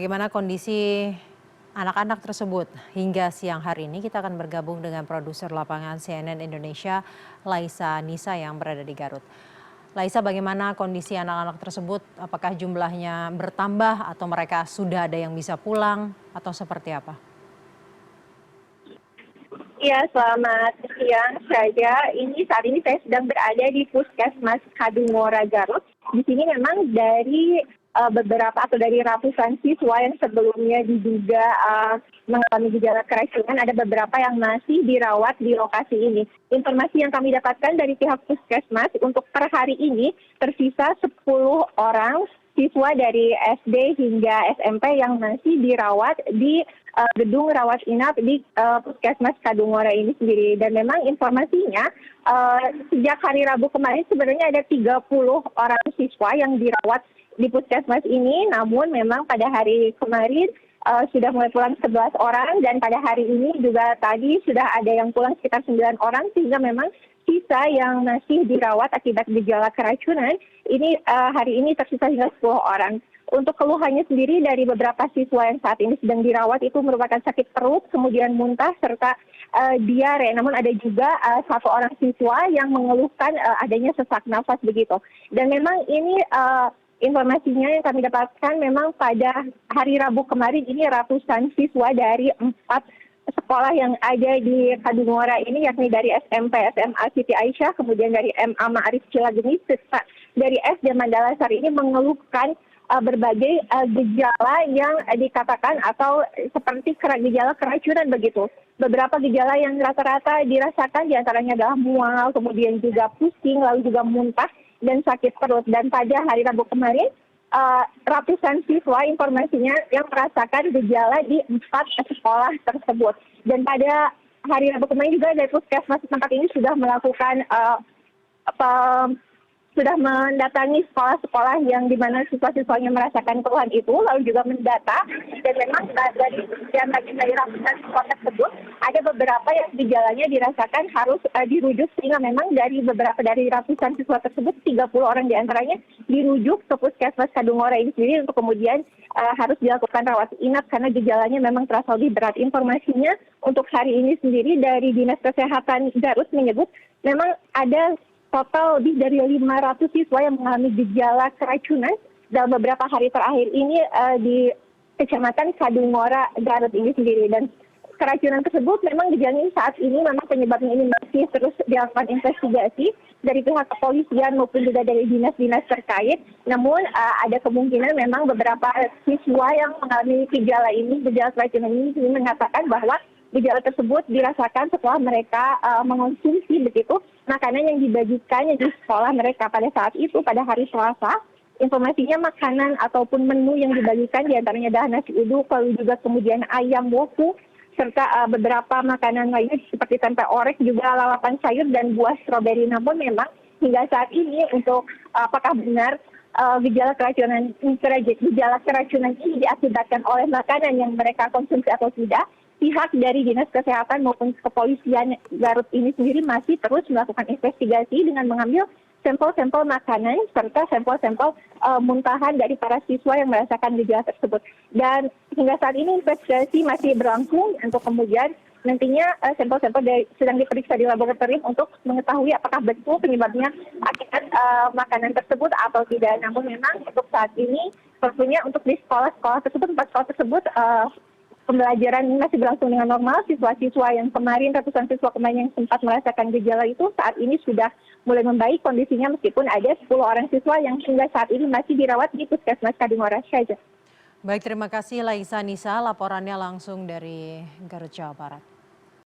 Bagaimana kondisi anak-anak tersebut hingga siang hari ini? Kita akan bergabung dengan produser lapangan CNN Indonesia, Laisa Nisa yang berada di Garut. Laisa, bagaimana kondisi anak-anak tersebut? Apakah jumlahnya bertambah atau mereka sudah ada yang bisa pulang atau seperti apa? Iya, selamat siang saja. Saat ini saya sedang berada di Puskesmas Kadungora Garut. Di sini memang dari beberapa atau dari ratusan siswa yang sebelumnya diduga mengalami gejala keracunan, ada beberapa yang masih dirawat di lokasi ini. Informasi yang kami dapatkan dari pihak Puskesmas untuk per hari ini tersisa 10 orang siswa dari SD hingga SMP yang masih dirawat di gedung rawat inap di Puskesmas Kadungora ini sendiri. Dan memang informasinya sejak hari Rabu kemarin sebenarnya ada 30 orang siswa yang dirawat di Puskesmas ini, namun memang pada hari kemarin sudah mulai pulang 11 orang, dan pada hari ini juga tadi sudah ada yang pulang sekitar 9 orang, sehingga memang sisa yang masih dirawat akibat gejala keracunan ini hari ini tersisa hingga 10 orang. Untuk keluhannya sendiri dari beberapa siswa yang saat ini sedang dirawat itu merupakan sakit perut, kemudian muntah, serta diare. Namun ada juga satu orang siswa yang mengeluhkan adanya sesak nafas begitu. Dan memang ini informasinya yang kami dapatkan memang pada hari Rabu kemarin ini ratusan siswa dari 4 sekolah yang ada di Kadungora ini, yakni dari SMP SMA Siti Aisyah, kemudian dari MA Ma'arif Cilagenis, serta dari SD Mandala Sari ini mengeluhkan berbagai gejala yang dikatakan atau seperti gejala keracunan begitu. Beberapa gejala yang rata-rata dirasakan diantaranya adalah mual, kemudian juga pusing, lalu juga muntah dan sakit perut. Dan pada hari Rabu kemarin ratusan siswa informasinya yang merasakan gejala di 4 sekolah tersebut. Dan pada hari Rabu kemarin juga dari Puskesmas tempat ini sudah melakukan sudah mendatangi sekolah-sekolah yang di mana siswa-siswanya merasakan keluhan itu, lalu juga mendata, dan memang dari ratusan siswa tersebut ada beberapa yang gejalanya dirasakan harus dirujuk, sehingga memang dari ratusan siswa tersebut 30 orang diantaranya dirujuk ke Puskesmas Kadungora ini sendiri untuk kemudian harus dilakukan rawat inap karena gejalanya memang terasa lebih berat. Informasinya untuk hari ini sendiri dari Dinas Kesehatan Garut menyebut memang ada total lebih dari 500 siswa yang mengalami gejala keracunan dalam beberapa hari terakhir ini di Kecamatan Kadungora Garut ini sendiri. Dan keracunan tersebut memang gejalanya saat ini memang penyebabnya ini masih terus dilakukan investigasi dari pihak kepolisian maupun juga dari dinas-dinas terkait. Namun ada kemungkinan memang beberapa siswa yang mengalami gejala keracunan ini mengatakan bahwa gejala tersebut dirasakan setelah mereka mengonsumsi begitu makanan yang dibagikan di sekolah mereka pada saat itu, pada hari Selasa. Informasinya makanan ataupun menu yang dibagikan diantaranya adalah nasi uduk, lalu juga kemudian ayam woku, serta beberapa makanan lainnya seperti tempe orek, juga lalapan sayur dan buah stroberi. Namun memang hingga saat ini untuk apakah benar gejala keracunan ini diakibatkan oleh makanan yang mereka konsumsi atau tidak, pihak dari Dinas Kesehatan maupun Kepolisian Garut ini sendiri masih terus melakukan investigasi dengan mengambil sampel-sampel makanan serta sampel-sampel muntahan dari para siswa yang merasakan gejala tersebut. Dan hingga saat ini investigasi masih berlangsung untuk kemudian nantinya sampel-sampel sedang diperiksa di laboratorium untuk mengetahui apakah betul penyebabnya akibat makanan tersebut atau tidak. Namun memang untuk saat ini tentunya untuk di sekolah-sekolah tersebut, 4 sekolah tersebut, pembelajaran masih berlangsung dengan normal. Siswa-siswa yang kemarin, ratusan siswa kemarin yang sempat merasakan gejala itu saat ini sudah mulai membaik kondisinya, meskipun ada 10 orang siswa yang hingga saat ini masih dirawat di Puskesmas Kadungora saja. Baik, terima kasih Laisa Nisa, laporannya langsung dari Garut, Jawa Barat.